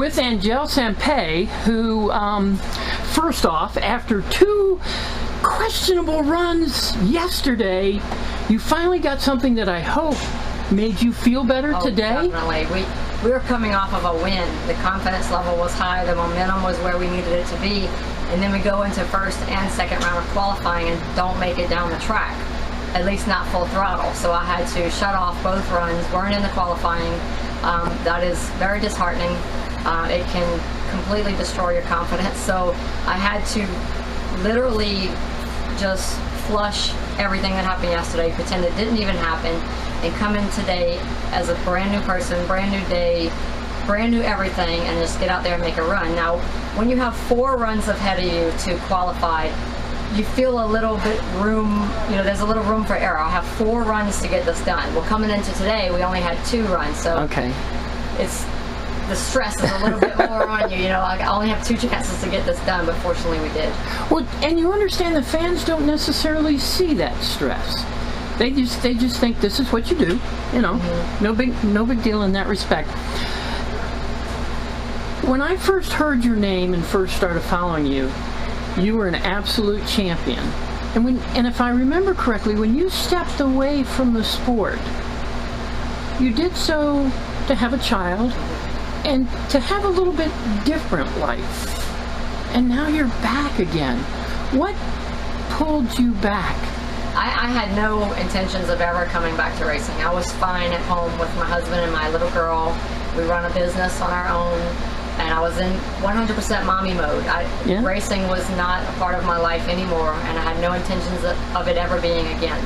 with Angelle Sampey, who, first off, after 2 questionable runs yesterday, you finally got something that I hope made you feel better today. Definitely. We were coming off of a win. The confidence level was high. The momentum was where we needed it to be. And then we go into first and second round of qualifying and don't make it down the track, at least not full throttle. So I had to shut off both runs, weren't in the qualifying. That is very disheartening. It can completely destroy your confidence. So I had to literally just flush everything that happened yesterday, pretend it didn't even happen, and come in today as a brand new person, brand new day, brand new everything, and just get out there and make a run. Now, when you have 4 runs ahead of you to qualify, you feel a little bit room, there's a little room for error. I have 4 runs to get this done. Well, coming into today, we only had 2 runs, so okay. The stress is a little bit more on you. I only have 2 chances to get this done, but fortunately we did. Well, and you understand the fans don't necessarily see that stress. They just think this is what you do. No big deal in that respect. When I first heard your name and first started following you, you were an absolute champion. And if I remember correctly, when you stepped away from the sport, you did so to have a child and to have a little bit different life. And now you're back again. What pulled you back? I had no intentions of ever coming back to racing. I was fine at home with my husband and my little girl. We run a business on our own, and I was in 100% mommy mode. Racing was not a part of my life anymore, and I had no intentions of it ever being again.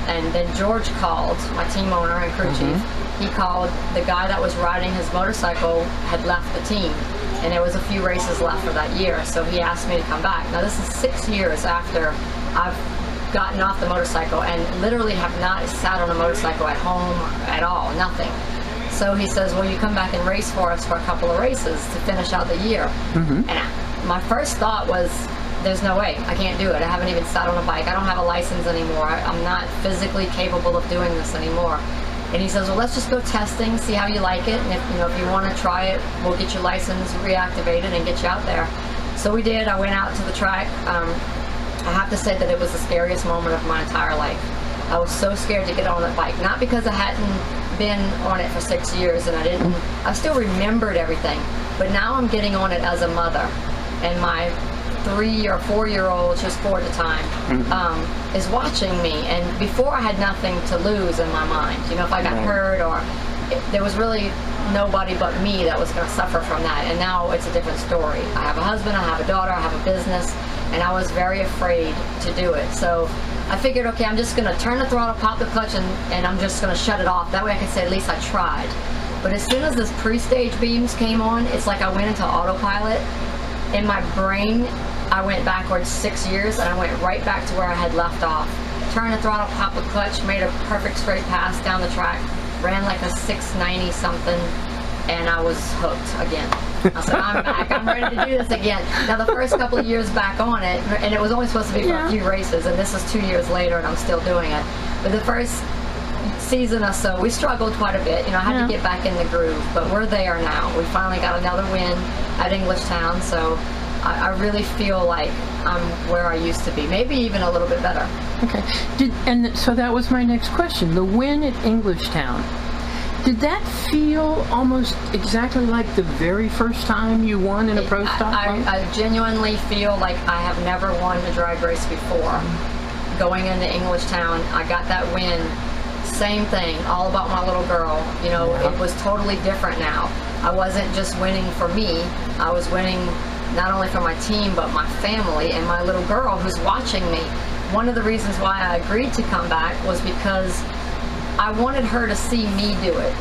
And then George called, my team owner and crew chief. He called. The guy that was riding his motorcycle had left the team, and there was a few races left for that year, so he asked me to come back. Now this is 6 years after I've gotten off the motorcycle and literally have not sat on a motorcycle at home at all, nothing. So he says, well, you come back and race for us for a couple of races to finish out the year. And my first thought was, there's no way, I can't do it. I haven't even sat on a bike. I don't have a license anymore. I'm not physically capable of doing this anymore. And he says, well, let's just go testing, see how you like it, and if you want to try it, we'll get your license reactivated and get you out there. So we did. I went out to the track. I have to say that it was the scariest moment of my entire life. I was so scared to get on that bike, not because I hadn't been on it for 6 years and I still remembered everything, but now I'm getting on it as a mother, and my 3 or 4-year-old, just 4 at the time, is watching me. And before I had nothing to lose in my mind. If I got hurt there was really nobody but me that was going to suffer from that. And now it's a different story. I have a husband, I have a daughter, I have a business, and I was very afraid to do it. So I figured, okay, I'm just going to turn the throttle, pop the clutch, and I'm just going to shut it off. That way I can say at least I tried. But as soon as this pre-stage beams came on, it's like I went into autopilot. In my brain, I went backwards 6 years, and I went right back to where I had left off. Turned the throttle, popped the clutch, made a perfect straight pass down the track, ran like a 690 something, and I was hooked again. I said, I'm back, I'm ready to do this again. Now the first couple of years back on it, and it was only supposed to be for a few races, and this is 2 years later and I'm still doing it. But the first season or so, we struggled quite a bit. I had to get back in the groove, but we're there now. We finally got another win at Englishtown, so I really feel like I'm where I used to be, maybe even a little bit better. Okay, so that was my next question. The win at Englishtown, did that feel almost exactly like the very first time you won in a pro stock? I genuinely feel like I have never won a drag race before. Going into Englishtown, I got that win. Same thing, all about my little girl. It was totally different now. I wasn't just winning for me, I was winning not only for my team, but my family and my little girl who's watching me. One of the reasons why I agreed to come back was because I wanted her to see me do it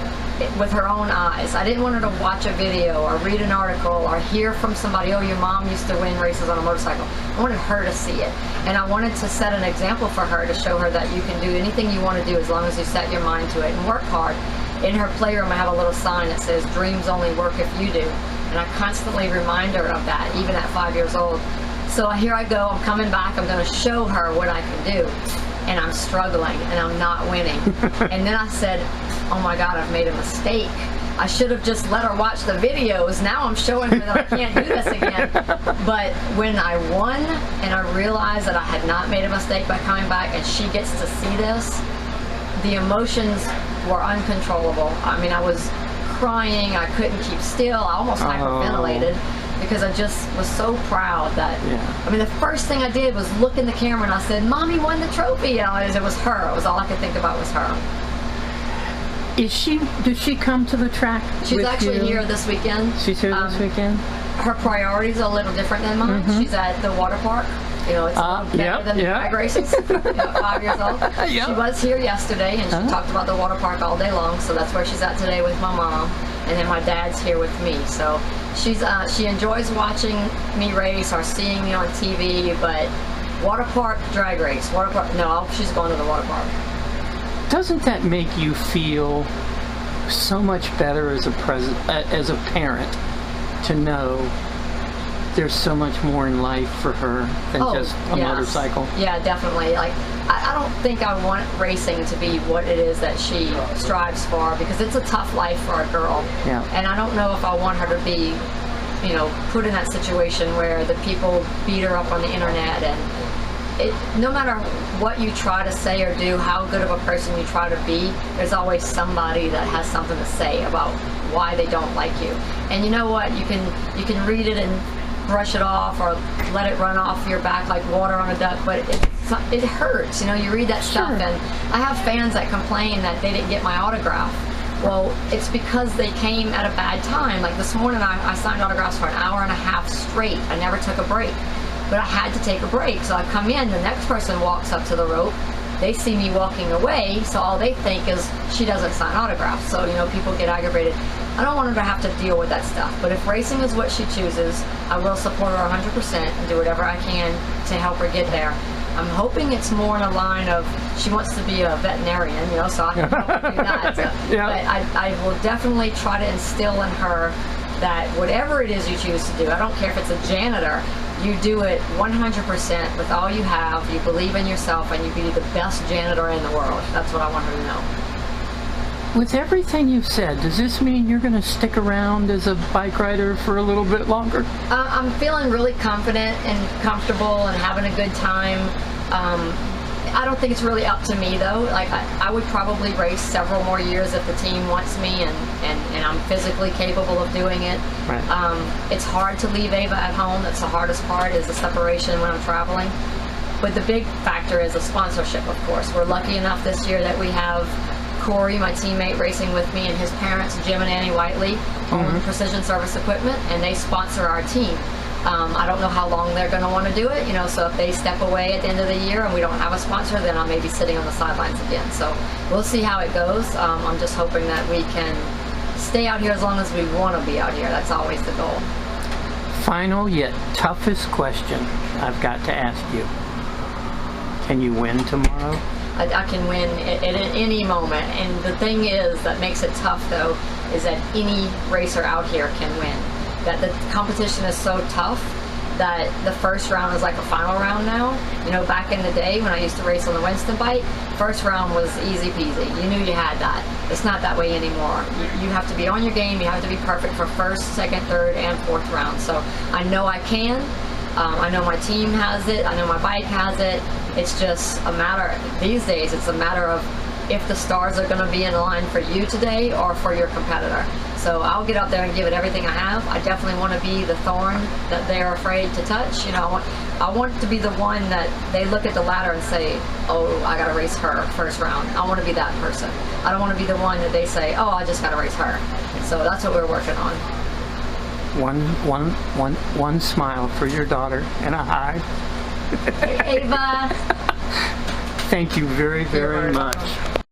with her own eyes. I didn't want her to watch a video or read an article or hear from somebody, oh, your mom used to win races on a motorcycle. I wanted her to see it. And I wanted to set an example for her to show her that you can do anything you want to do as long as you set your mind to it and work hard. In her playroom, I have a little sign that says, dreams only work if you do. And I constantly remind her of that, even at 5 years old. So here I go, I'm coming back, I'm going to show her what I can do. And I'm struggling, and I'm not winning. And then I said, oh my God, I've made a mistake. I should have just let her watch the videos. Now I'm showing her that I can't do this again. But when I won and I realized that I had not made a mistake by coming back and she gets to see this, the emotions were uncontrollable. I mean, I was crying, I couldn't keep still, I almost hyperventilated because I just was so proud that, I mean, the first thing I did was look in the camera and I said, Mommy won the trophy. You know, it was her. It was all I could think about was her. Does she come to the track? She's actually here this weekend. She's here this weekend? Her priorities are a little different than mine. She's at the water park. You know, it's a little better than drag races. 5 years old. She was here yesterday, and she talked about the water park all day long. So that's where she's at today with my mom, and then my dad's here with me. So she enjoys watching me race or seeing me on TV. But water park, drag race, water park. No, she's going to the water park. Doesn't that make you feel so much better as a parent to know there's so much more in life for her than just a motorcycle? Yeah, definitely. Like, I don't think I want racing to be what it is that she strives for, because it's a tough life for a girl. Yeah. And I don't know if I want her to be, you know, put in that situation where the people beat her up on the internet, and no matter what you try to say or do, how good of a person you try to be, there's always somebody that has something to say about why they don't like you. And you know what? You can read it and brush it off or let it run off your back like water on a duck, but it hurts. You know, you read that stuff, and I have fans that complain that they didn't get my autograph. Well, it's because they came at a bad time. Like this morning, I signed autographs for an hour and a half straight. I never took a break. But I had to take a break, so I come in, the next person walks up to the rope, they see me walking away, so all they think is she doesn't sign autographs. So, you know, people get aggravated. I don't want her to have to deal with that stuff, but if racing is what she chooses, I will support her 100% and do whatever I can to help her get there. I'm hoping it's more in a line of she wants to be a veterinarian, you know, so I can help her do that. So, but I will definitely try to instill in her that whatever it is you choose to do, I don't care if it's a janitor, you do it 100% with all you have, you believe in yourself, and you be the best janitor in the world. That's what I want her to know. With everything you've said, does this mean you're going to stick around as a bike rider for a little bit longer? I'm feeling really confident and comfortable and having a good time. I don't think it's really up to me though. Like I would probably race several more years if the team wants me and I'm physically capable of doing it. Right. It's hard to leave Ava at home. That's the hardest part, is the separation when I'm traveling. But the big factor is the sponsorship, of course. We're lucky enough this year that we have Corey, my teammate, racing with me, and his parents, Jim and Annie Whiteley, own Precision Service Equipment, and they sponsor our team. I don't know how long they're going to want to do it, you know, so if they step away at the end of the year and we don't have a sponsor, then I may be sitting on the sidelines again. So we'll see how it goes. I'm just hoping that we can stay out here as long as we want to be out here. That's always the goal. Final yet toughest question I've got to ask you. Can you win tomorrow? I can win at any moment. And the thing is that makes it tough, though, is that any racer out here can win. That the competition is so tough that the first round is like a final round now. You know, back in the day when I used to race on the Winston bike, first round was easy peasy. You knew you had that. It's not that way anymore. You have to be on your game. You have to be perfect for first, second, third, and fourth round. So I know I can. I know my team has it. I know my bike has it. It's just a matter, these days, it's a matter of if the stars are going to be in line for you today or for your competitor. So I'll get up there and give it everything I have. I definitely want to be the thorn that they're afraid to touch. You know, I want to be the one that they look at the ladder and say, oh, I got to race her first round. I want to be that person. I don't want to be the one that they say, oh, I just got to race her. So that's what we're working on. One smile for your daughter and a hi. Hey, Ava. Thank you very, very much.